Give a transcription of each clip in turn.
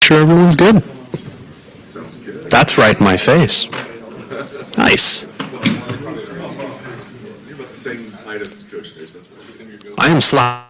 sure everyone's good. Sounds good. That's right in my face. Nice. You're about the same height as Coach Nace. That's what I am slightly.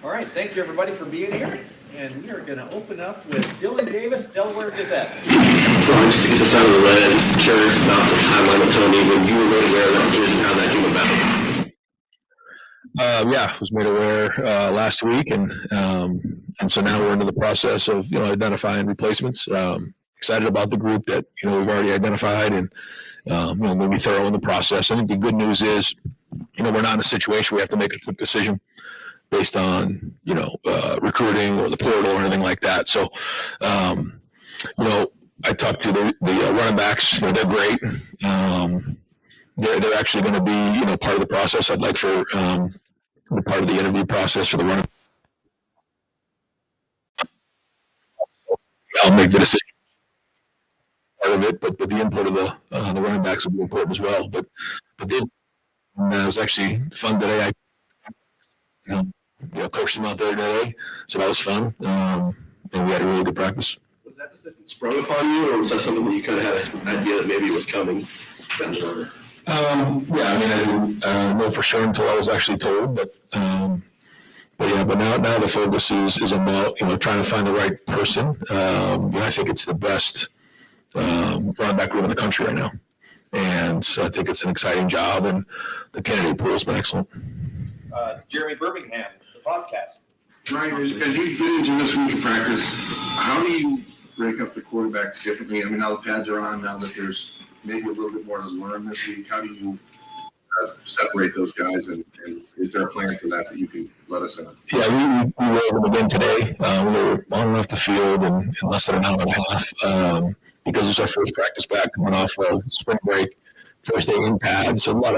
All right, thank you everybody for being here, and we are going to open up with Dylan Davis, Delaware Gazette. Well, just to get this out of the way, I'm just curious about the timeline of Tony. When you were made aware of that decision, how that came about? Yeah, I was made aware last week, and so now we're into the process of identifying replacements. Excited about the group that we've already identified, and maybe thorough in the process. I think the good news is we're not in a situation where we have to make a quick decision based on recruiting or the portal or anything like that. So I talked to the running backs. They're great. They're actually going to be part of the process. I'd like for the part of the interview process for the running. I'll make the decision part of it, but the input of the running backs will be important as well. But it was actually fun today. I coached them out there today, so that was fun. And we had a really good practice. Was that decision sprung upon you, or was that something that you kind of had an idea that maybe it was coming down the road? I didn't know for sure until I was actually told. But now the focus is about trying to find the right person. I think it's the best running back room in the country right now, and so I think it's an exciting job, and the candidate pool has been excellent. Jeremy Birmingham, the podcast. Ryan, as you get into this week of practice, how do you break up the quarterbacks differently? I mean, now the pads are on, now that there's maybe a little bit more to learn this week. How do you separate those guys, and is there a plan for that you can let us know? Yeah, we rolled them again today. We were on and off the field in less than an hour and a half because it's our first practice back coming off of spring break, first day in pad. So a lot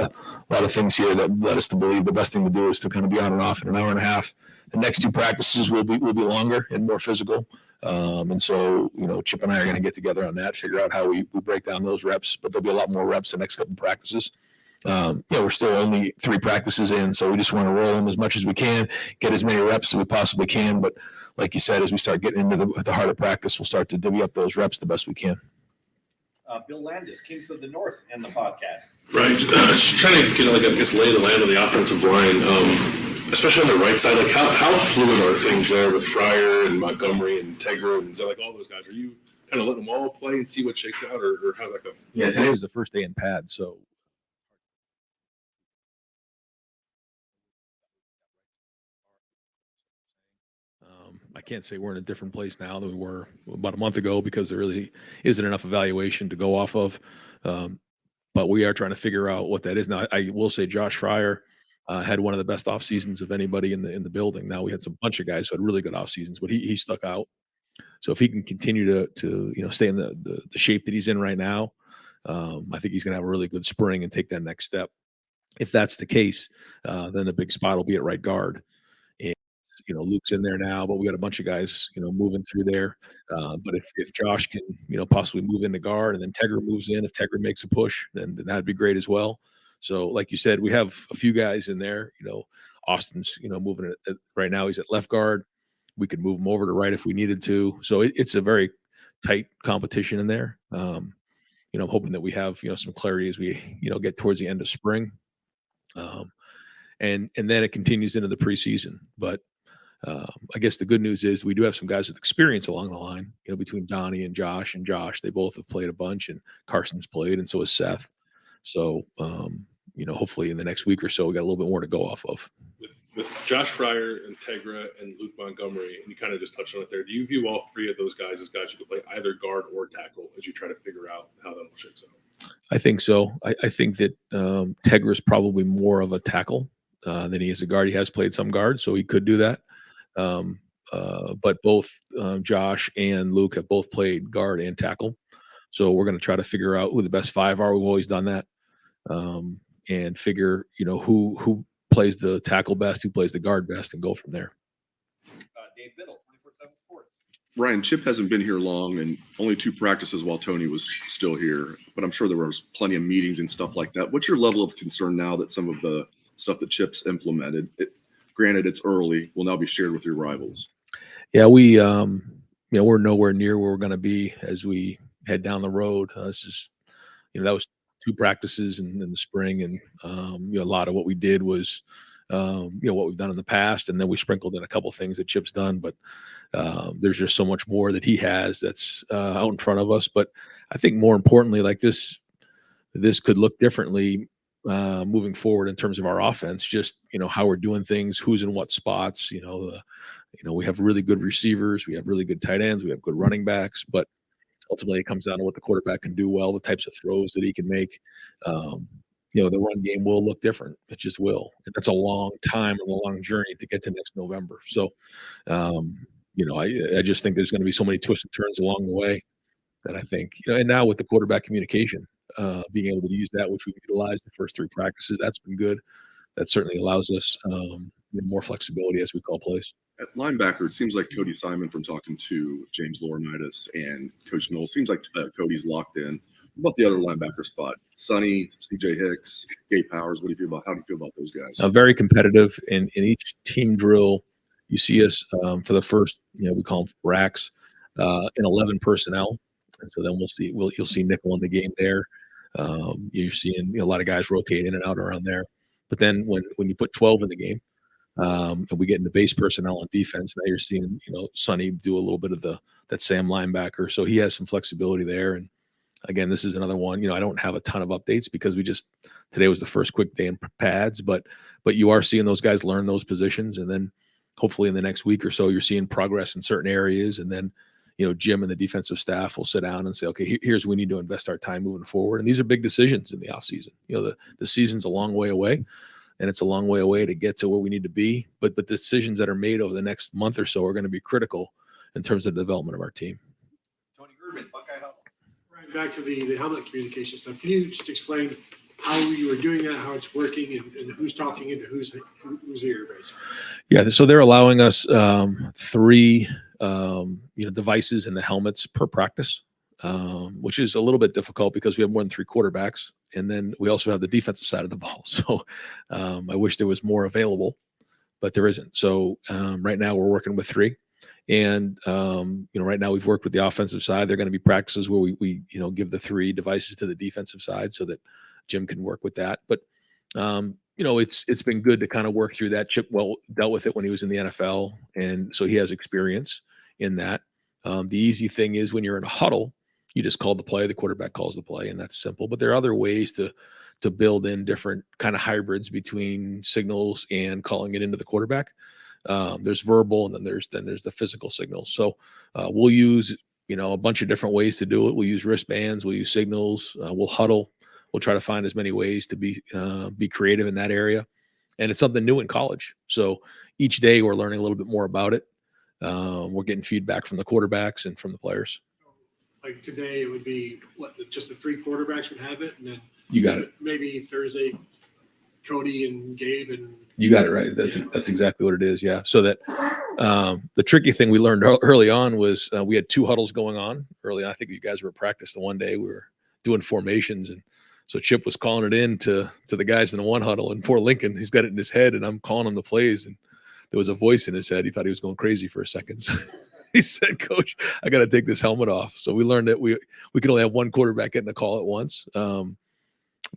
of things here that led us to believe the best thing to do is to kind of be on and off in an hour and a half. The next two practices will be longer and more physical. And so, Chip and I are going to get together on that, figure out how we break down those reps, but there'll be a lot more reps the next couple practices. We're still only 3 practices in, so we just want to roll them as much as we can, get as many reps as we possibly can. But like you said, as we start getting into the heart of practice, we'll start to divvy up those reps the best we can. Bill Landis, Kings of the North, and the podcast. Right. Just trying to get, lay the land on the offensive line, especially on the right side. How fluid are things there with Fryer and Montgomery and Tegra and all those guys? Are you kind of letting them all play and see what shakes out, or how's that go? Yeah, today was the first day in pad, so. I can't say we're in a different place now than we were about a month ago because there really isn't enough evaluation to go off of. But we are trying to figure out what that is. Now, I will say Josh Fryer had one of the best off seasons of anybody in the building. Now, we had some bunch of guys who had really good off seasons, but he stuck out. So if he can continue to stay in the shape that he's in right now, I think he's going to have a really good spring and take that next step. If that's the case, then the big spot will be at right guard. Luke's in there now, but we got a bunch of guys, moving through there. But if Josh can, possibly move into guard and then Tegra moves in, if Tegra makes a push, then that'd be great as well. So like you said, we have a few guys in there, Austin's, moving it right now. He's at left guard. We could move him over to right if we needed to. So it's a very tight competition in there. I'm hoping that we have, some clarity as we, get towards the end of spring. And then it continues into the preseason, but I guess the good news is we do have some guys with experience along the line, between Donnie and Josh. They both have played a bunch, and Carson's played, and so has Seth. So, hopefully in the next week or so, we got a little bit more to go off of. With Josh Fryer and Tegra and Luke Montgomery, and you kind of just touched on it there, do you view all 3 of those guys as guys who could play either guard or tackle as you try to figure out how that all shakes out? I think so. I think that Tegra is probably more of a tackle than he is a guard. He has played some guard, so he could do that. But both Josh and Luke have both played guard and tackle. So we're going to try to figure out who the best 5 are. We've always done that. And figure, who plays the tackle best, who plays the guard best, and go from there. Dave Biddle, 24/7 Sports. Ryan, Chip hasn't been here long and only 2 practices while Tony was still here, but I'm sure there was plenty of meetings and stuff like that. What's your level of concern now that some of the stuff that Chip's implemented, granted it's early, will now be shared with your rivals? Yeah, we, we're nowhere near where we're going to be as we head down the road. This is, that was 2 practices in the spring, and a lot of what we did was, what we've done in the past, and then we sprinkled in a couple things that Chip's done. But there's just so much more that he has that's out in front of us. But I think more importantly, like this could look differently moving forward in terms of our offense. Just how we're doing things, who's in what spots. We have really good receivers, we have really good tight ends, we have good running backs, but ultimately it comes down to what the quarterback can do well, the types of throws that he can make. The run game will look different. It just will. And that's a long time and a long journey to get to next November. So, I just think there's going to be so many twists and turns along the way that I think, and now with the quarterback communication, being able to use that, which we've utilized the first 3 practices, that's been good. That certainly allows us more flexibility as we call plays. At linebacker, it seems like Cody Simon, from talking to James Laurinaitis and Coach Knoll, seems like Cody's locked in. What about the other linebacker spot? Sonny, CJ Hicks, Gabe Powers. How do you feel about those guys? Very competitive in each team drill. You see us for the first, we call them racks, in 11 personnel. And so then you'll see nickel in the game there. You're seeing a lot of guys rotate in and out around there. But then when you put 12 in the game, and we get into base personnel on defense, now you're seeing, Sonny do a little bit of that Sam linebacker. So he has some flexibility there. And again, this is another one, I don't have a ton of updates because today was the first quick day in pads, but you are seeing those guys learn those positions. And then hopefully in the next week or so, you're seeing progress in certain areas. And then, Jim and the defensive staff will sit down and say, okay, here's we need to invest our time moving forward. And these are big decisions in the offseason. The season's a long way away, and it's a long way away to get to where we need to be. But the decisions that are made over the next month or so are going to be critical in terms of the development of our team. Tony Urban, Buckeye Huddle. Right, back to the helmet communication stuff. Can you just explain how you were doing that, how it's working, and who's talking into who's here, basically? Yeah, so they're allowing us 3 devices in the helmets per practice, which is a little bit difficult because we have more than 3 quarterbacks, and then we also have the defensive side of the ball. So I wish there was more available, but there isn't. So right now we're working with 3. And, right now we've worked with the offensive side. They're going to be practices where we give the 3 devices to the defensive side so that Jim can work with that. But, it's been good to kind of work through that. Chip dealt with it when he was in the NFL. And so he has experience in that. The easy thing is when you're in a huddle, you just call the play, the quarterback calls the play, and that's simple. But there are other ways to build in different kind of hybrids between signals and calling it into the quarterback. There's verbal, and then there's the physical signals. So we'll use a bunch of different ways to do it. We'll use wristbands, we'll use signals, we'll huddle. We'll try to find as many ways to be creative in that area, and it's something new in college. So each day we're learning a little bit more about it. We're getting feedback from the quarterbacks and from the players. Like today, it would be just the 3 quarterbacks would have it, and then You got it. Maybe Thursday, Cody and Gabe and. You got it right. That's exactly what it is. Yeah. So that the tricky thing we learned early on was we had 2 huddles going on early. I think you guys were at practice the one day we were doing formations, and so Chip was calling it in to the guys in the 1 huddle, and poor Lincoln, he's got it in his head, and I'm calling him the plays, and there was a voice in his head. He thought he was going crazy for a second. So he said, "Coach, I got to take this helmet off." So we learned that we can only have 1 quarterback getting the call at once.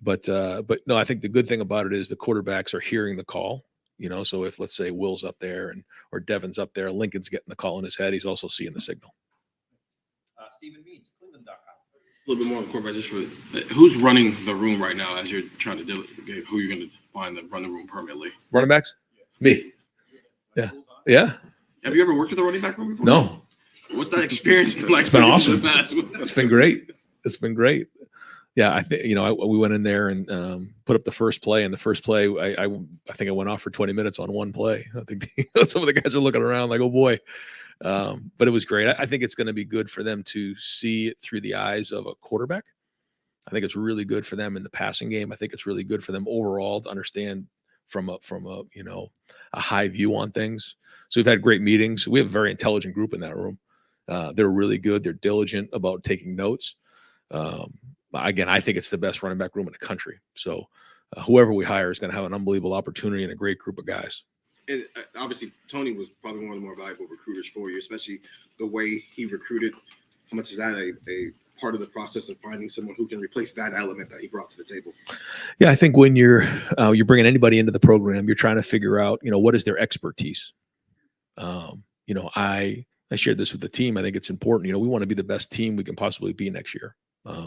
But no, I think the good thing about it is the quarterbacks are hearing the call. So if let's say Will's up there or Devin's up there, Lincoln's getting the call in his head, he's also seeing the signal. Stephen Means, Cleveland.com. A little bit more on quarterback, just for who's running the room right now as you're trying to do it? Who you're going to find to run the room permanently? Running backs? Me. Yeah. Yeah. Have you ever worked with a running back room before? No. What's that experience been like? It's been awesome. It's It's been great. It's been great. Yeah, I think we went in there and put up the first play, and the first play I think I went off for 20 minutes on 1 play. I think some of the guys are looking around like, oh boy. But it was great. I think it's going to be good for them to see it through the eyes of a quarterback. I think it's really good for them in the passing game. I think it's really good for them overall to understand from a high view on things. So we've had great meetings. We have a very intelligent group in that room. They're really good. They're diligent about taking notes. Again, I think it's the best running back room in the country. So whoever we hire is going to have an unbelievable opportunity and a great group of guys. And obviously, Tony was probably one of the more valuable recruiters for you, especially the way he recruited. How much is that a part of the process of finding someone who can replace that element that he brought to the table? Yeah, I think when you're bringing anybody into the program, you're trying to figure out, what is their expertise. I shared this with the team. I think it's important. We want to be the best team we can possibly be next year.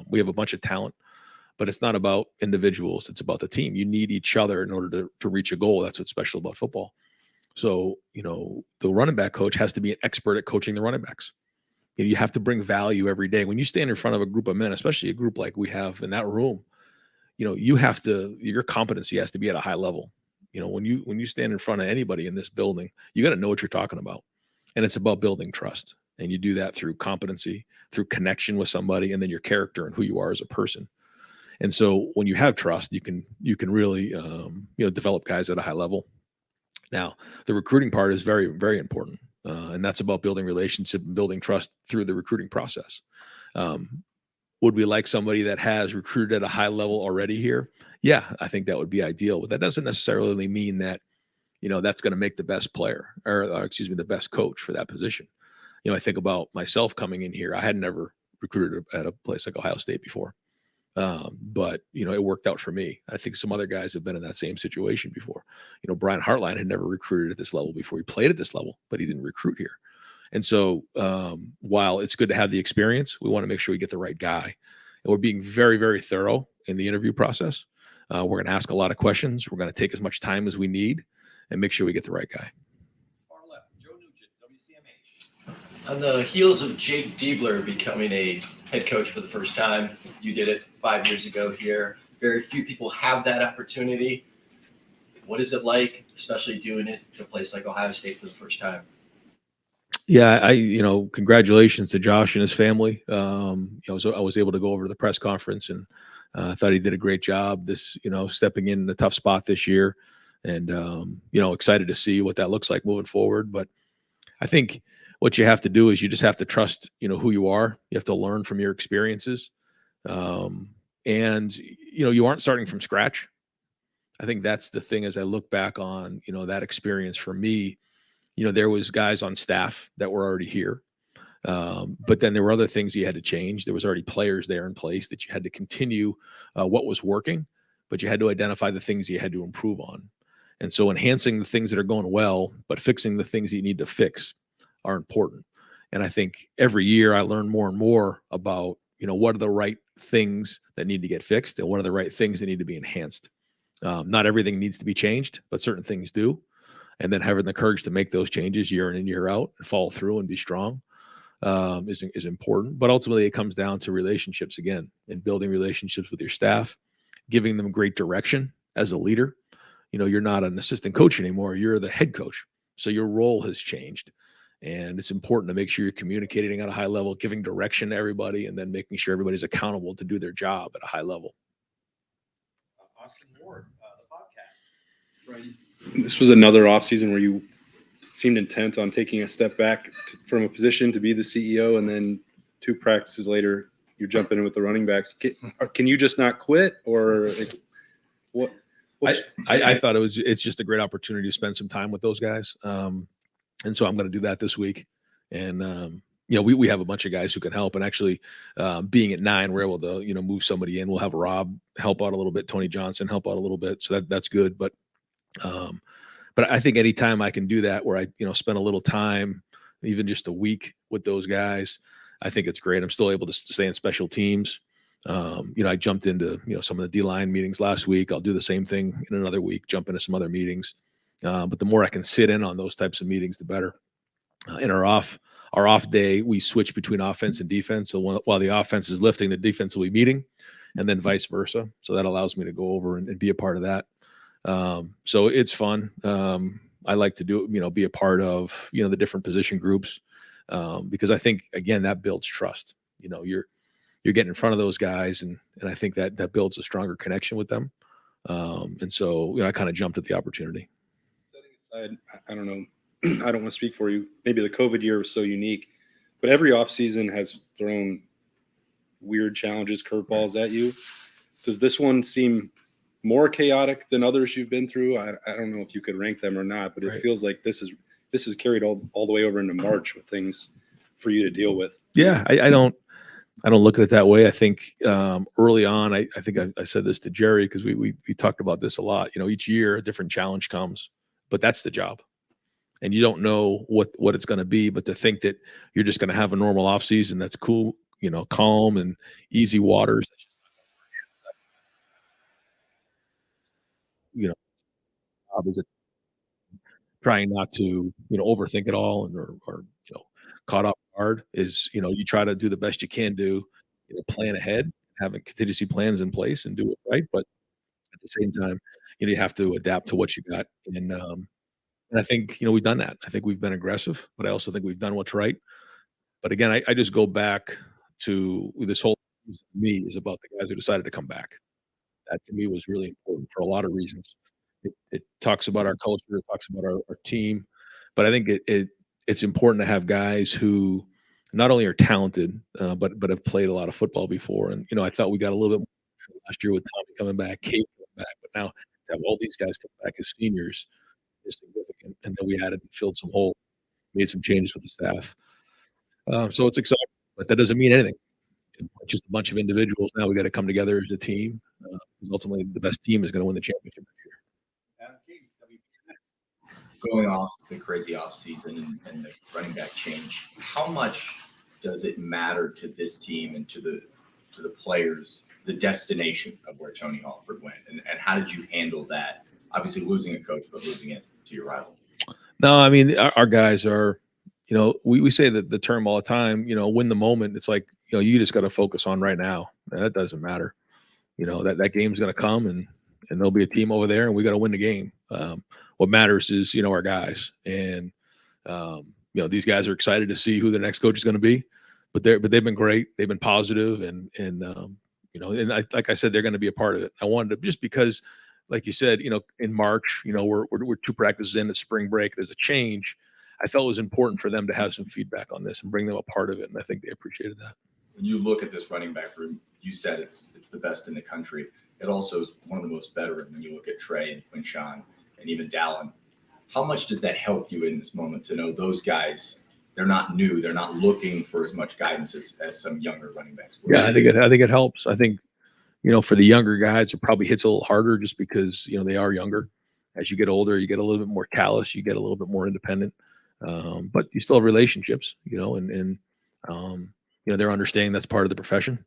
We have a bunch of talent, but it's not about individuals. It's about the team. You need each other in order to reach a goal. That's what's special about football. So, the running back coach has to be an expert at coaching the running backs. You have to bring value every day. When you stand in front of a group of men, especially a group like we have in that room, your competency has to be at a high level. When you stand in front of anybody in this building, you got to know what you're talking about. And it's about building trust. And you do that through competency, through connection with somebody, and then your character and who you are as a person. And so when you have trust, you can really, develop guys at a high level. Now, the recruiting part is very, very important. And that's about building relationship and building trust through the recruiting process. Would we like somebody that has recruited at a high level already here? Yeah, I think that would be ideal. But that doesn't necessarily mean that, that's going to make the best player or the best coach for that position. I think about myself coming in here. I had never recruited at a place like Ohio State before. But it worked out for me. I think some other guys have been in that same situation before. Brian Hartline had never recruited at this level before. He played at this level, but he didn't recruit here. And so while it's good to have the experience, we want to make sure we get the right guy. And we're being very, very thorough in the interview process. We're going to ask a lot of questions. We're going to take as much time as we need and make sure we get the right guy. Far left, Joe Nugent, WCMH. On the heels of Jake Diebler becoming a head coach for the first time, you did it 5 years ago here. Very few people have that opportunity. What is it like, especially doing it in a place like Ohio State for the first time? Yeah, congratulations to Josh and his family. So I was able to go over to the press conference, and I thought he did a great job stepping in a tough spot this year, and excited to see what that looks like moving forward. But I think what you have to do is you just have to trust, who you are. You have to learn from your experiences. And you aren't starting from scratch. I think that's the thing as I look back on, that experience for me, there was guys on staff that were already here. But then there were other things you had to change. There was already players there in place that you had to continue what was working, but you had to identify the things you had to improve on. And so enhancing the things that are going well, but fixing the things that you need to fix are important. And I think every year I learn more and more about, what are the right things that need to get fixed and what are the right things that need to be enhanced. Not everything needs to be changed, but certain things do. And then having the courage to make those changes year in and year out and follow through and be strong is important. But ultimately it comes down to relationships again, and building relationships with your staff, giving them great direction as a leader. You're not an assistant coach anymore. You're the head coach. So your role has changed. And it's important to make sure you're communicating at a high level, giving direction to everybody, and then making sure everybody's accountable to do their job at a high level. Austin Ward, the podcast. Right. This was another offseason where you seemed intent on taking a step back from a position to be the CEO, and then 2 practices later, you're jumping in with the running backs. Can you just not quit, or what? I thought it's just a great opportunity to spend some time with those guys. And so I'm going to do that this week. And, we have a bunch of guys who can help. And actually, being at 9, we're able to, move somebody in. We'll have Rob help out a little bit, Tony Johnson help out a little bit. So that's good. But I think anytime I can do that, where I, spend a little time, even just a week with those guys, I think it's great. I'm still able to stay in special teams. I jumped into, some of the D-line meetings last week. I'll do the same thing in another week, jump into some other meetings. But the more I can sit in on those types of meetings, the better. In our off day, we switch between offense and defense. So while the offense is lifting, the defense will be meeting, and then vice versa. So that allows me to go over and be a part of that. So it's fun. I like to do it, be a part of, the different position groups, because I think, again, that builds trust. You're getting in front of those guys, and I think that builds a stronger connection with them. And so, I kind of jumped at the opportunity. Setting aside, I don't know, I don't want to speak for you. Maybe the COVID year was so unique, but every offseason has thrown weird challenges, curveballs at you. Does this one seem more chaotic than others you've been through? I don't know if you could rank them or not, but it feels like this is carried all the way over into March with things for you to deal with. Yeah, I don't look at it that way. I think early on, I think I said this to Jerry, because we talked about this a lot. Each year a different challenge comes, but that's the job. And you don't know what it's going to be, but to think that you're just going to have a normal off season that's cool, calm and easy waters. Job is trying not to, overthink it all or caught off guard is, you try to do the best you can do, plan ahead, having contingency plans in place and do it right. But at the same time, you have to adapt to what you got. And I think, we've done that. I think we've been aggressive, but I also think we've done what's right. But again, I just go back to this whole thing to me is about the guys who decided to come back. That to me was really important for a lot of reasons. It talks about our culture, it talks about our team, but I think it's important to have guys who not only are talented, but have played a lot of football before. And, I thought we got a little bit more last year with Tommy coming back, Kate coming back, but now to have all these guys come back as seniors is significant. And then we added and filled some holes, made some changes with the staff. So it's exciting, but that doesn't mean anything. It's just a bunch of individuals. Now we got to come together as a team, because ultimately the best team is going to win the championship next year. Going off the crazy off season and the running back change, how much does it matter to this team and to the players, the destination of where Tony Halford went? And how did you handle that? Obviously losing a coach, but losing it to your rival. No, I mean, our guys are, we say that the term all the time, win the moment. It's like, you just got to focus on right now. That doesn't matter. That game's going to come and there'll be a team over there and we got to win the game. What matters is, our guys. And, these guys are excited to see who the next coach is going to be, but they've been great. They've been positive and like I said, they're going to be a part of it. I wanted to, just because, like you said, in March, we're 2 practices in, the spring break, there's a change. I felt it was important for them to have some feedback on this and bring them a part of it. And I think they appreciated that. When you look at this running back room, you said it's the best in the country. It also is one of the most veteran when you look at Trey and Quinshawn and even Dallin. How much does that help you in this moment to know those guys, they're not new, they're not looking for as much guidance as some younger running backs? Yeah, I think it helps. I think, for the younger guys, it probably hits a little harder just because, they are younger. As you get older, you get a little bit more callous, you get a little bit more independent. But you still have relationships, and they're understanding that's part of the profession.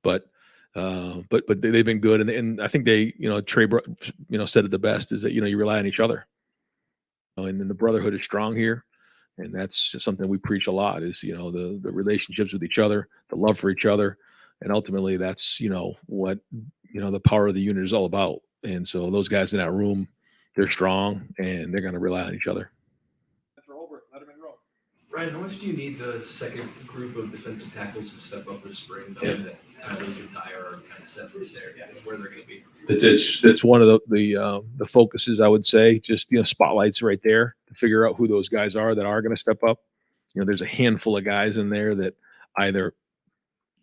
But they've been good, and I think they, Trey, said it the best is that you rely on each other, and then the brotherhood is strong here, and that's just something we preach a lot is the relationships with each other, the love for each other, and ultimately that's what the power of the unit is all about. And so those guys in that room, they're strong and they're going to rely on each other. Ryan, how much do you need the second group of defensive tackles to step up this spring? Knowing that Tyler and Tyre are kind of set right there, where they're going to be. It's one of the focuses, I would say. Just spotlights right there to figure out who those guys are that are going to step up. There's a handful of guys in there that either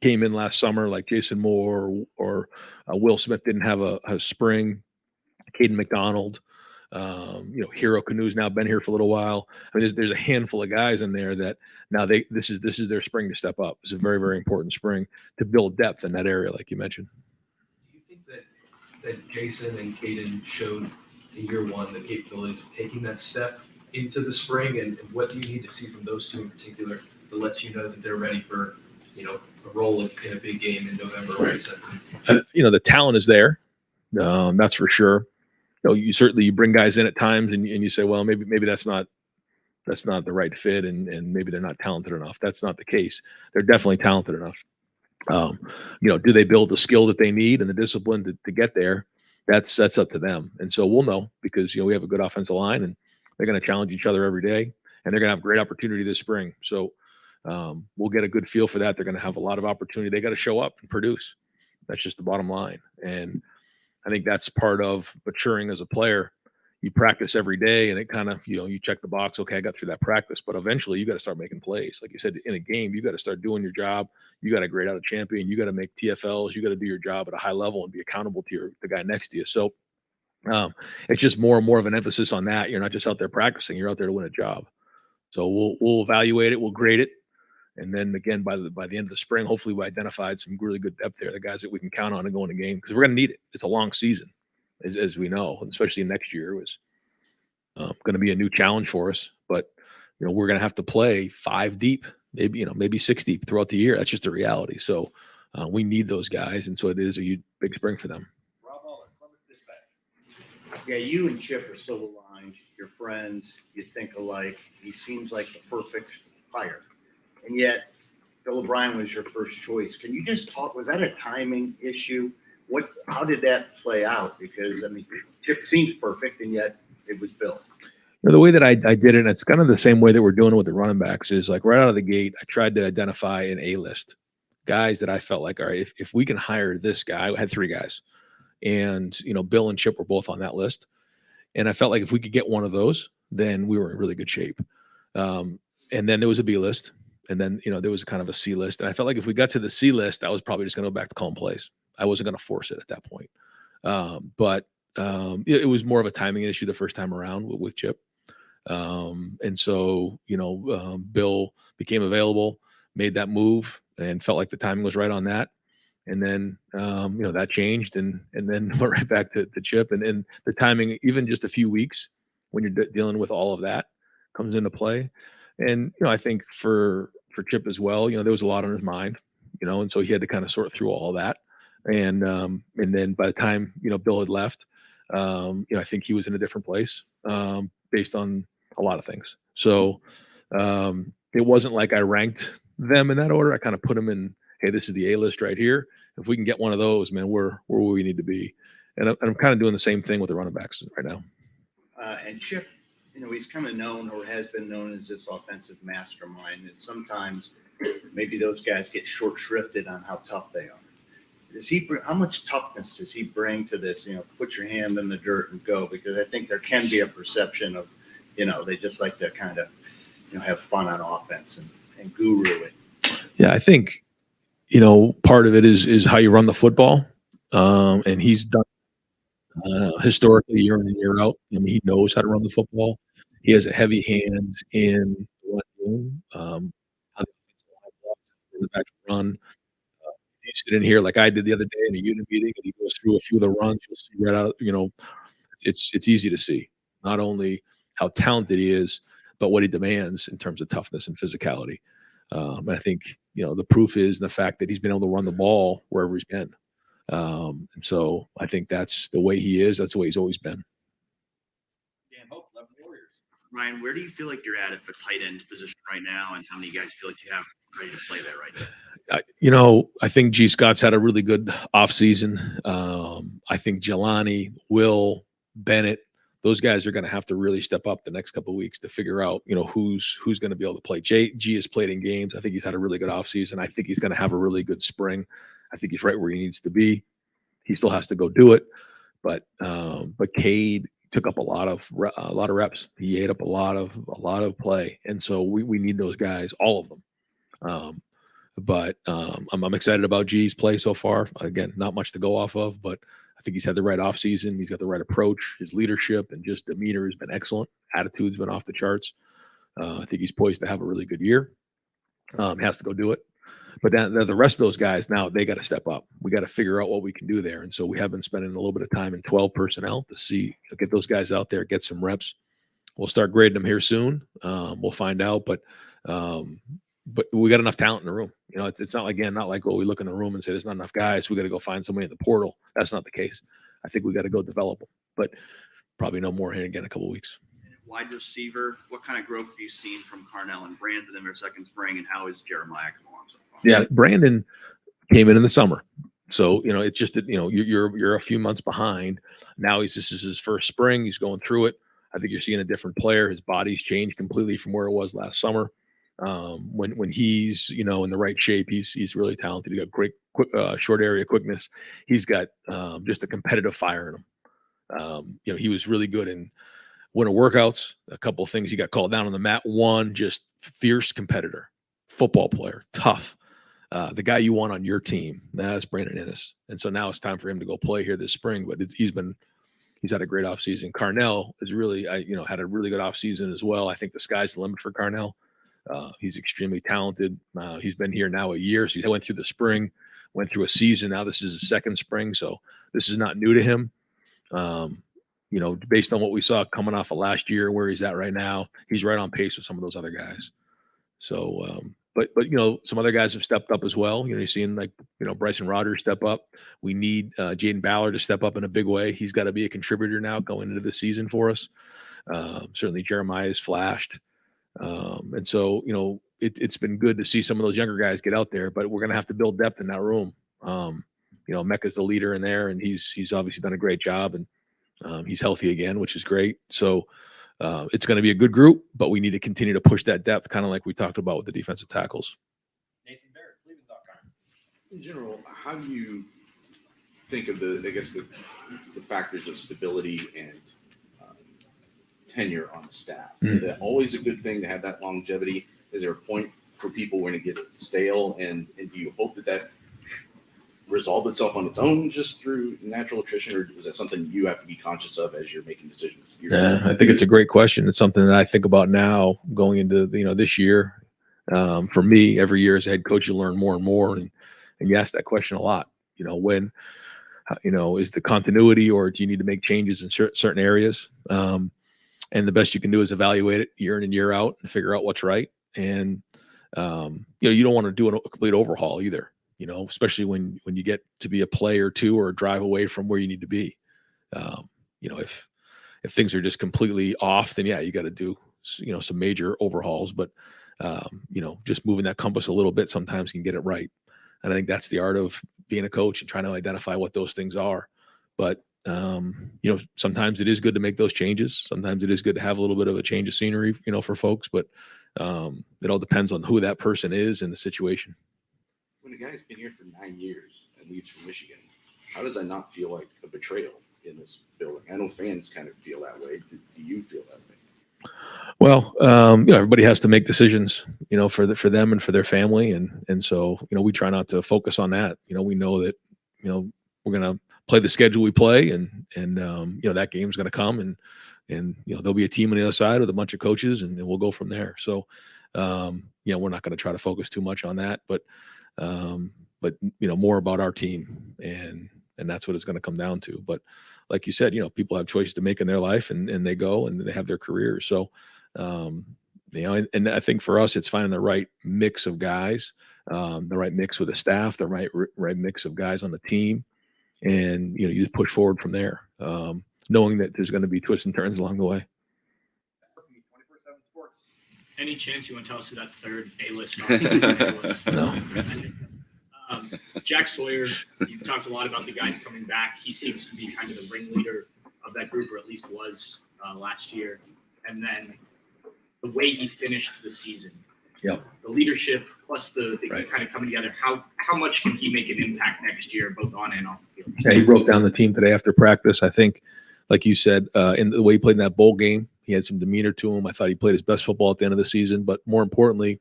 came in last summer, like Jason Moore, or Will Smith didn't have a spring. Caden McDonald. Hero Canoe's now been here for a little while. I mean, there's a handful of guys in there that now this is their spring to step up. It's a very, very important spring to build depth in that area, like you mentioned. Do you think that Jason and Caden showed in year one the capabilities of taking that step into the spring, and what do you need to see from those two in particular that lets you know that they're ready for a role in a big game in November or December? The talent is there, that's for sure. You bring guys in at times and you say, well, maybe that's not the right fit and maybe they're not talented enough. That's not the case. They're definitely talented enough. Do they build the skill that they need and the discipline to get there? That's up to them. And so we'll know because, we have a good offensive line and they're going to challenge each other every day and they're going to have great opportunity this spring. So we'll get a good feel for that. They're going to have a lot of opportunity. They got to show up and produce. That's just the bottom line. And I think that's part of maturing as a player. You practice every day and it kind of, you check the box. Okay, I got through that practice, but eventually you got to start making plays. Like you said, in a game, you got to start doing your job. You got to grade out a champion. You got to make TFLs. You got to do your job at a high level and be accountable to the guy next to you. So it's just more and more of an emphasis on that. You're not just out there practicing. You're out there to win a job. So we'll evaluate it. We'll grade it. And then again, by the end of the spring, hopefully we identified some really good depth there, the guys that we can count on to go in the game because we're going to need it. It's a long season, as we know, and especially next year was going to be a new challenge for us. But we're going to have to play 5 deep, maybe 6 deep throughout the year. That's just the reality. So we need those guys, and so it is a big spring for them. Yeah, you and Chip are so aligned. You're friends. You think alike. He seems like the perfect hire. And yet, Bill O'Brien was your first choice. Can you just talk? Was that a timing issue? How did that play out? Because Chip seems perfect, and yet it was Bill. The way that I did it, and it's kind of the same way that we're doing it with the running backs, is like right out of the gate, I tried to identify an A-list guys that I felt like, all right, if we can hire this guy, I had 3 guys, and Bill and Chip were both on that list, and I felt like if we could get one of those, then we were in really good shape. And then there was a B list. And then, there was kind of a C list. And I felt like if we got to the C list, I was probably just going to go back to calling plays. I wasn't going to force it at that point. But it was more of a timing issue the first time around with Chip. And so, Bill became available, made that move, and felt like the timing was right on that. And then, that changed and then went right back to Chip. And the timing, even just a few weeks when you're dealing with all of that, comes into play. And, I think for Chip as well, there was a lot on his mind, and so he had to kind of sort through all that. And then by the time, Bill had left, I think he was in a different place based on a lot of things. So, it wasn't like I ranked them in that order. I kind of put them in, hey, this is the A list right here. If we can get one of those, man, we're where we need to be. And I'm kind of doing the same thing with the running backs right now. And Chip, he's kind of known or has been known as this offensive mastermind. And sometimes maybe those guys get short shrifted on how tough they are. How much toughness does he bring to this? Put your hand in the dirt and go, because I think there can be a perception of, they just like to kind of, have fun on offense and guru it. Yeah, I think, part of it is how you run the football. And he's done historically year in and year out. I mean, he knows how to run the football. He has a heavy hand in the run. The back run. You sit in here like I did the other day in a unit meeting, and he goes through a few of the runs. You'll see right out. It's easy to see not only how talented he is, but what he demands in terms of toughness and physicality. And I think the proof is in the fact that he's been able to run the ball wherever he's been. And so I think that's the way he is. That's the way he's always been. Dan Hope, 11 Warriors. Ryan, where do you feel like you're at the tight end position right now, and how many guys feel like you have ready to play there right now? I think G. Scott's had a really good offseason. I think Jelani, Will, Bennett, those guys are going to have to really step up the next couple of weeks to figure out, who's going to be able to play. G has played in games. I think he's had a really good offseason. I think he's going to have a really good spring. I think he's right where he needs to be. He still has to go do it, but Cade took up a lot of reps. He ate up a lot of play, and so we need those guys, all of them. But I'm excited about G's play so far. Again, not much to go off of, but I think he's had the right offseason. He's got the right approach. His leadership and just demeanor has been excellent. Attitude's been off the charts. I think he's poised to have a really good year. Has to go do it. But then the rest of those guys, now they got to step up. We got to figure out what we can do there. And so we have been spending a little bit of time in 12 personnel to see, get those guys out there, get some reps. We'll start grading them here soon. We'll find out, but we got enough talent in the room. It's not like, we look in the room and say there's not enough guys. We got to go find somebody in the portal. That's not the case. I think we got to go develop them, but probably no more here again in a couple of weeks. Wide receiver, what kind of growth have you seen from Carnell and Brandon in their second spring, and how is Jeremiah coming along so far? Yeah, Brandon came in the summer, so it's just that you're a few months behind. Now this is his first spring. He's going through it. I think you're seeing a different player. His body's changed completely from where it was last summer. When he's in the right shape, he's really talented. He got great short area quickness. He's got just a competitive fire in him. He was really good in winter workouts. A couple of things he got called down on the mat. One, just fierce competitor, football player, tough. The guy you want on your team, that's Brandon Innes. And so now it's time for him to go play here this spring. But he's had a great offseason. Carnell is really, had a really good offseason as well. I think the sky's the limit for Carnell. He's extremely talented. He's been here now a year. So he went through the spring, went through a season. Now this is his second spring. So this is not new to him. Based on what we saw coming off of last year, where he's at right now, he's right on pace with some of those other guys. So, but some other guys have stepped up as well. You're seeing Bryson Rodgers step up. We need Jaden Ballard to step up in a big way. He's got to be a contributor now going into the season for us. Certainly Jeremiah has flashed. And so, it's been good to see some of those younger guys get out there, but we're going to have to build depth in that room. Mecca's the leader in there, and he's obviously done a great job, and he's healthy again, which is great. So it's going to be a good group, but we need to continue to push that depth, kind of like we talked about with the defensive tackles. Nathan Barrett, Cleveland.com. In general, how do you think of the factors of stability and tenure on the staff? Is that always a good thing to have that longevity? Is there a point for people when it gets stale, and do you hope that resolve itself on its own just through natural attrition, or is that something you have to be conscious of as you're making decisions? Yeah, I think it's a great question. It's something that I think about now going into this year. For me, every year as a head coach, you learn more and more, and you ask that question a lot. When is the continuity, or do you need to make changes in certain areas? And the best you can do is evaluate it year in and year out and figure out what's right. And you don't want to do a complete overhaul either. Especially when you get to be a play or two or a drive away from where you need to be. If things are just completely off, then yeah, you got to do some major overhauls. But just moving that compass a little bit sometimes can get it right. And I think that's the art of being a coach and trying to identify what those things are. But, sometimes it is good to make those changes. Sometimes it is good to have a little bit of a change of scenery, for folks, but it all depends on who that person is and the situation. When a guy's been here for 9 years and leaves for Michigan, how does that not feel like a betrayal in this building? I know fans kind of feel that way. Do you feel that way? Well, everybody has to make decisions, for them and for their family. And so, we try not to focus on that. We know that, we're going to play the schedule we play and that game's going to come and there'll be a team on the other side with a bunch of coaches and we'll go from there. So, we're not going to try to focus too much on that, but more about our team and that's what it's going to come down to. But like you said, people have choices to make in their life and they go and they have their careers. So, and I think for us, it's finding the right mix of guys, the right mix with the staff, the right mix of guys on the team. And, you just push forward from there, knowing that there's going to be twists and turns along the way. Any chance you want to tell us who that third A-list was? No. Jack Sawyer, you've talked a lot about the guys coming back. He seems to be kind of the ringleader of that group, or at least was last year. And then the way he finished the season, the leadership plus the Right. kind of coming together. How much can he make an impact next year, both on and off the field? Yeah, he broke down the team today after practice. I think, like you said, in the way he played in that bowl game, he had some demeanor to him. I thought he played his best football at the end of the season. But more importantly,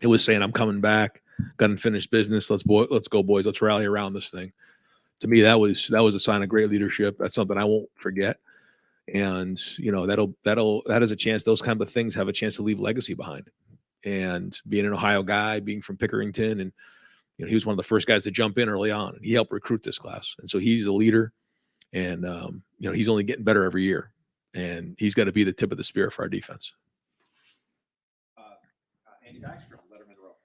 it was saying, I'm coming back, got unfinished business. Let's go, boys. Let's rally around this thing. To me, that was a sign of great leadership. That's something I won't forget. And, that has a chance. Those kind of things have a chance to leave legacy behind. And being an Ohio guy, being from Pickerington, and he was one of the first guys to jump in early on. He helped recruit this class, and so he's a leader. And he's only getting better every year, and he's got to be the tip of the spear for our defense. Andy Baxter, Letterman Row.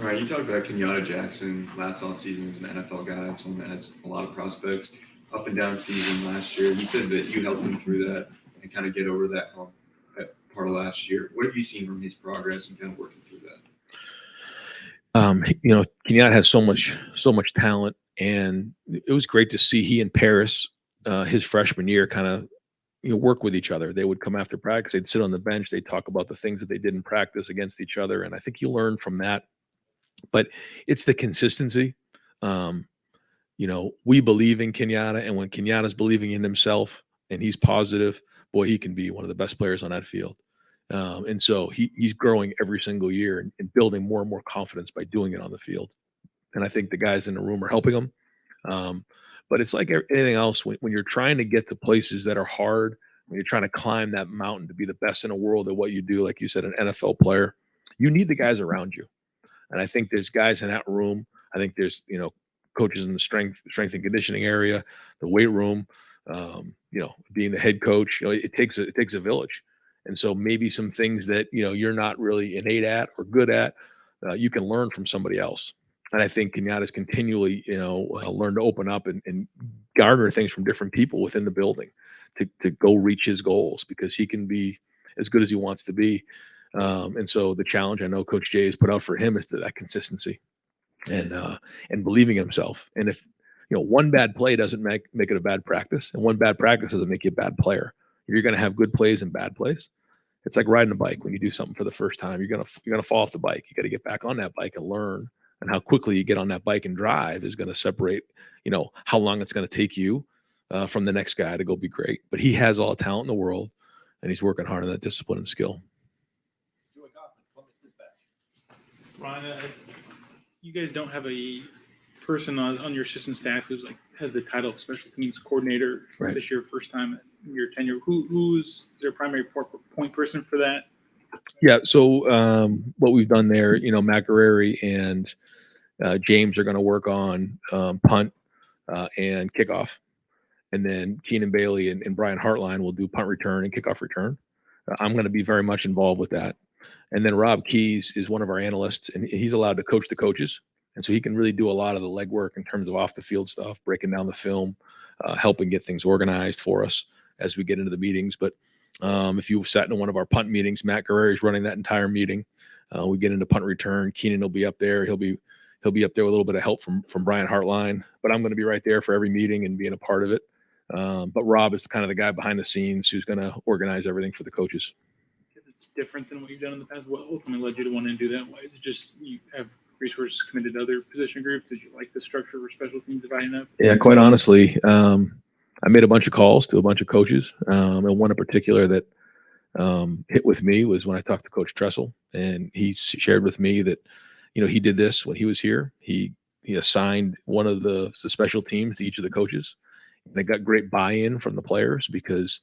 Right, you talked about Kenyatta Jackson last offseason as an NFL guy, someone that has a lot of prospects. Up and down season last year, he said that you helped him through that and kind of get over that hump at part of last year. What have you seen from his progress and kind of working through that? Kenyatta has so much talent, and it was great to see he and Paris, his freshman year, kind of work with each other. They would come after practice, they'd sit on the bench, they'd talk about the things that they did in practice against each other, and I think he learned from that. But it's the consistency. We believe in Kenyatta, and when Kenyatta's believing in himself and he's positive, boy, he can be one of the best players on that field. And so he's growing every single year and building more and more confidence by doing it on the field. And I think the guys in the room are helping him. But it's like anything else, when you're trying to get to places that are hard, when you're trying to climb that mountain to be the best in the world at what you do, like you said, an NFL player, you need the guys around you. And I think there's guys in that room. I think there's, coaches in the strength and conditioning area, the weight room, being the head coach, it takes a village. And so maybe some things that, you're not really innate at or good at, you can learn from somebody else. And I think Kenyatta's continually, learn to open up and garner things from different people within the building to go reach his goals, because he can be as good as he wants to be. And so the challenge I know Coach Jay has put out for him is that consistency and believing in himself. And if, one bad play doesn't make it a bad practice, and one bad practice doesn't make you a bad player. You're going to have good plays and bad plays. It's like riding a bike. When you do something for the first time, you're going to fall off the bike. You got to get back on that bike and learn. And how quickly you get on that bike and drive is going to separate, how long it's going to take you from the next guy to go be great. But he has all the talent in the world, and he's working hard on that discipline and skill. Ron, you guys don't have a person on your assistant staff who's has the title of special teams coordinator Right. This year, first time in your tenure. Who's their primary point person for that? Yeah. So what we've done there, Matt Guerreri and James are going to work on punt and kickoff. And then Keenan Bailey and Brian Hartline will do punt return and kickoff return. I'm going to be very much involved with that. And then Rob Keys is one of our analysts, and he's allowed to coach the coaches. And so he can really do a lot of the legwork in terms of off the field stuff, breaking down the film, helping get things organized for us as we get into the meetings. But if you've sat in one of our punt meetings, Matt Guerreri is running that entire meeting. We get into punt return. Keenan will be up there. He'll be up there with a little bit of help from Brian Hartline, but I'm going to be right there for every meeting and being a part of it. But Rob is kind of the guy behind the scenes who's going to organize everything for the coaches. It's different than what you've done in the past. What ultimately led you to want to do that? Why is it just you have resources committed to other position groups? Did you like the structure for special teams dividing up? Yeah, quite honestly, I made a bunch of calls to a bunch of coaches, and one in particular that hit with me was when I talked to Coach Tressel, and he shared with me that, he did this when he was here. He assigned one of the special teams to each of the coaches, and they got great buy-in from the players because,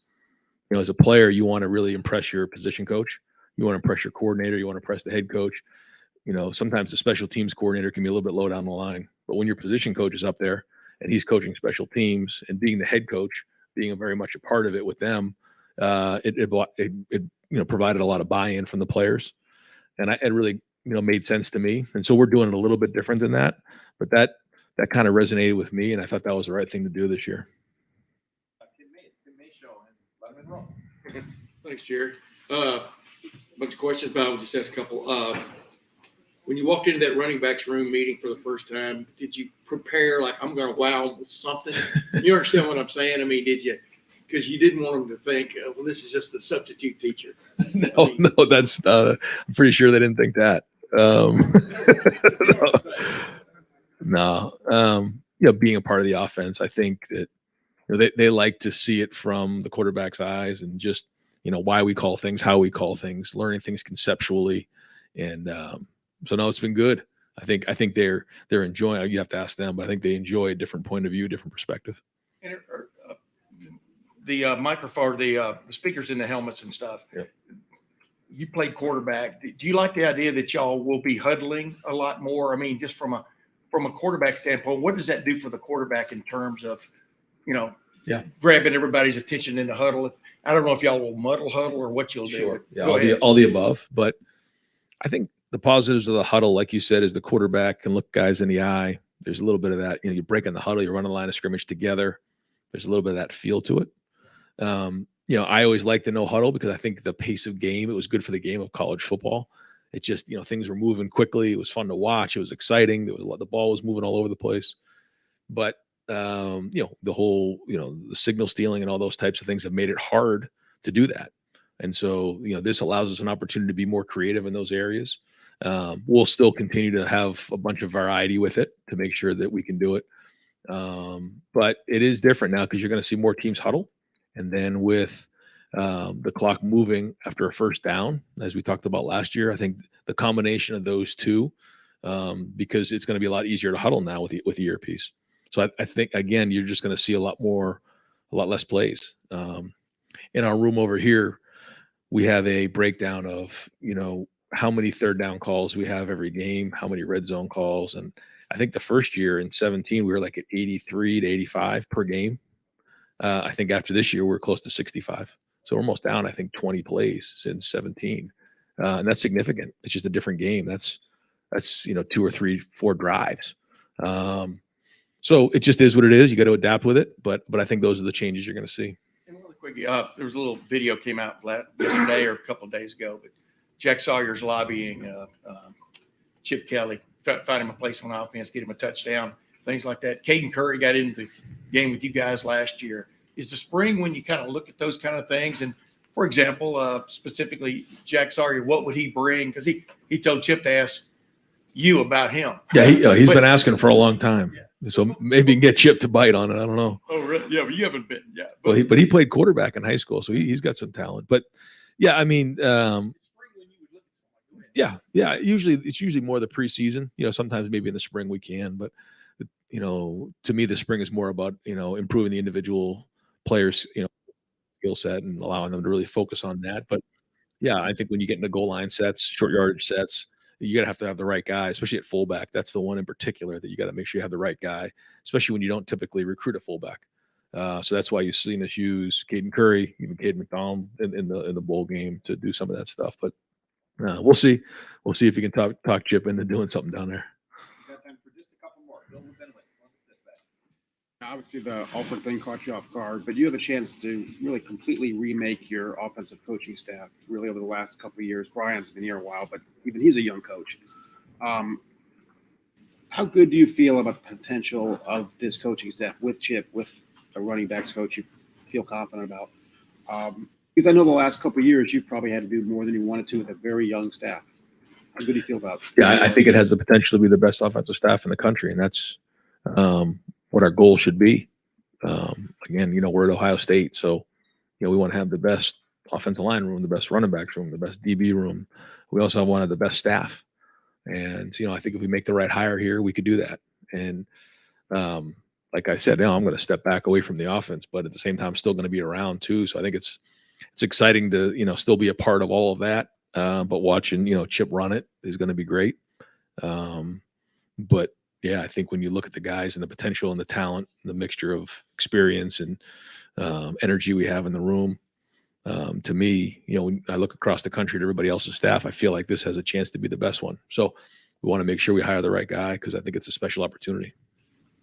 as a player, you want to really impress your position coach. You want to impress your coordinator. You want to impress the head coach. Sometimes the special teams coordinator can be a little bit low down the line, but when your position coach is up there and he's coaching special teams and being the head coach, being very much a part of it with them, it provided a lot of buy-in from the players, and it really made sense to me. And so we're doing it a little bit different than that, but that kind of resonated with me, and I thought that was the right thing to do this year. Thanks, Jared. Bunch of questions, but I'll just ask a couple. When you walked into that running backs room meeting for the first time, did you prepare like I'm going to wow with something? You understand what I'm saying? I mean, did you? Because you didn't want them to think, well, this is just the substitute teacher. No, that's I'm pretty sure they didn't think that. No. Being a part of the offense, I think that they like to see it from the quarterback's eyes and just why we call things, how we call things, learning things conceptually, and so no, it's been good. I think they're enjoying. You have to ask them, but I think they enjoy a different point of view, different perspective. And the microphone, the speakers in the helmets and stuff. Yeah. You played quarterback. Do you like the idea that y'all will be huddling a lot more? I mean, just from a quarterback standpoint, what does that do for the quarterback in terms of, grabbing everybody's attention in the huddle? I don't know if y'all will muddle huddle or what you'll do. Sure. Yeah, all the above. But I think the positives of the huddle, like you said, is the quarterback can look guys in the eye. There's a little bit of that. You're breaking the huddle, you're running the line of scrimmage together. There's a little bit of that feel to it. I always like the no huddle because I think the pace of game, it was good for the game of college football. It just, things were moving quickly. It was fun to watch. It was exciting. The ball was moving all over the place. But, the whole, the signal stealing and all those types of things have made it hard to do that. And so, this allows us an opportunity to be more creative in those areas. We'll still continue to have a bunch of variety with it to make sure that we can do it. But it is different now because you're going to see more teams huddle. And then with the clock moving after a first down, as we talked about last year, I think the combination of those two, because it's going to be a lot easier to huddle now with the earpiece. So I think, again, you're just going to see a lot less plays. In our room over here, we have a breakdown of, how many third down calls we have every game, how many red zone calls. And I think the first year in 17, we were like at 83 to 85 per game. I think after this year, we're close to 65. So we're almost down, I think, 20 plays since 17. And that's significant. It's just a different game. That's 2 or 3, 4 drives. So it just is what it is. You got to adapt with it. But I think those are the changes you're going to see. And really quick, there was a little video came out yesterday or a couple of days ago, but Jack Sawyer's lobbying Chip Kelly, find him a place on offense, get him a touchdown, things like that. Caden Curry got into the game with you guys last year. Is the spring when you kind of look at those kind of things? And for example, specifically Jack Sawyer, what would he bring? Because he told Chip to ask you about him. Yeah, he's been asking for a long time. Yeah. So maybe get Chip to bite on it. I don't know. Oh, really? Yeah, but you haven't been. Yeah. But he played quarterback in high school, so he's got some talent. But yeah, I mean, yeah. It's usually more the preseason. Sometimes maybe in the spring we can, but to me, the spring is more about improving the individual players, skill set and allowing them to really focus on that. But yeah, I think when you get into goal line sets, short yardage sets, you have to have the right guy, especially at fullback. That's the one in particular that you got to make sure you have the right guy, especially when you don't typically recruit a fullback. So that's why you've seen us use Caden Curry, even Caden McDonald in the bowl game to do some of that stuff. But we'll see. We'll see if you can talk Chip into doing something down there. Got time for just a couple more. Bill Benwick, Obviously, the Alford thing caught you off guard, but you have a chance to really completely remake your offensive coaching staff really over the last couple of years. Brian's been here a while, but even he's a young coach. How good do you feel about the potential of this coaching staff with Chip, with a running backs coach you feel confident about? Because I know the last couple of years you probably had to do more than you wanted to with a very young staff. How good do you feel about it? Yeah, I think it has the potential to be the best offensive staff in the country, and that's what our goal should be. Again, we're at Ohio State, so we want to have the best offensive line room, the best running backs room, the best DB room. We also have one of the best staff, and I think if we make the right hire here, we could do that. And like I said, I'm going to step back away from the offense, but at the same time, I'm still going to be around too. So I think it's exciting to still be a part of all of that. But watching Chip run it is going to be great. But yeah, I think when you look at the guys and the potential and the talent, the mixture of experience and energy we have in the room, to me, when I look across the country at everybody else's staff, I feel like this has a chance to be the best one. So we want to make sure we hire the right guy because I think it's a special opportunity.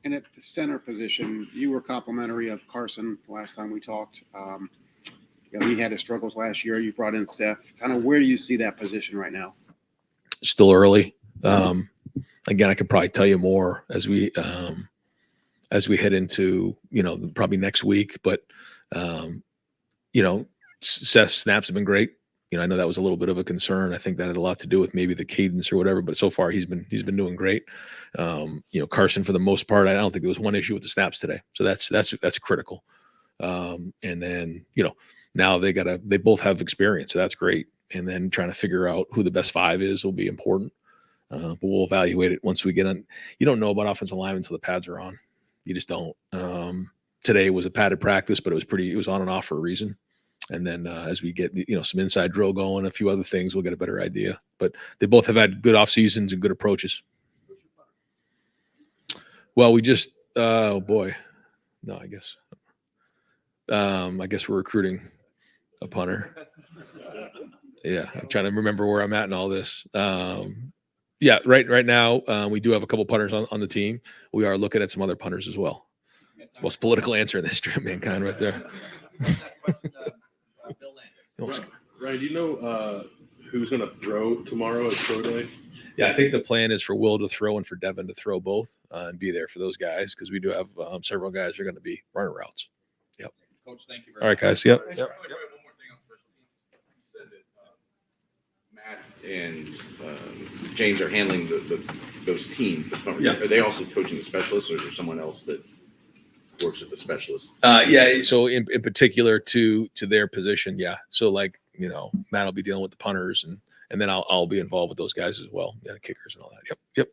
And at the center position, you were complimentary of Carson the last time we talked. He had his struggles last year. You brought in Seth. Kind of where do you see that position right now? Still early. Again, I could probably tell you more as we head into probably next week. But Seth's snaps have been great. I know that was a little bit of a concern. I think that had a lot to do with maybe the cadence or whatever. But so far, he's been doing great. Carson, for the most part, I don't think there was one issue with the snaps today. So that's critical. And then now they both have experience, so that's great. And then trying to figure out who the best five is will be important. But we'll evaluate it once we get on. You don't know about offensive linemen until the pads are on. You just don't. Today was a padded practice, but it was on and off for a reason. And then as we get some inside drill going, a few other things, we'll get a better idea. But they both have had good off seasons and good approaches. Well, we just I guess we're recruiting a punter. Yeah, I'm trying to remember where I'm at in all this. Yeah, right now we do have a couple punters on the team. We are looking at some other punters as well. It's the most political answer in the history of mankind right there. Ryan, do you know who's going to throw tomorrow at Pro Day? Yeah, I think the plan is for Will to throw and for Devin to throw both and be there for those guys because we do have several guys who are going to be running routes. Yep. Coach, thank you very much. All right, guys. Yep. One more thing on special teams. You said that Matt and James are handling those teams. Yeah. Are they also coaching the specialists, or is there someone else that works with the specialists? Yeah. So in particular to their position, yeah. So Matt will be dealing with the punters and then I'll be involved with those guys as well. Yeah, the kickers and all that. Yep.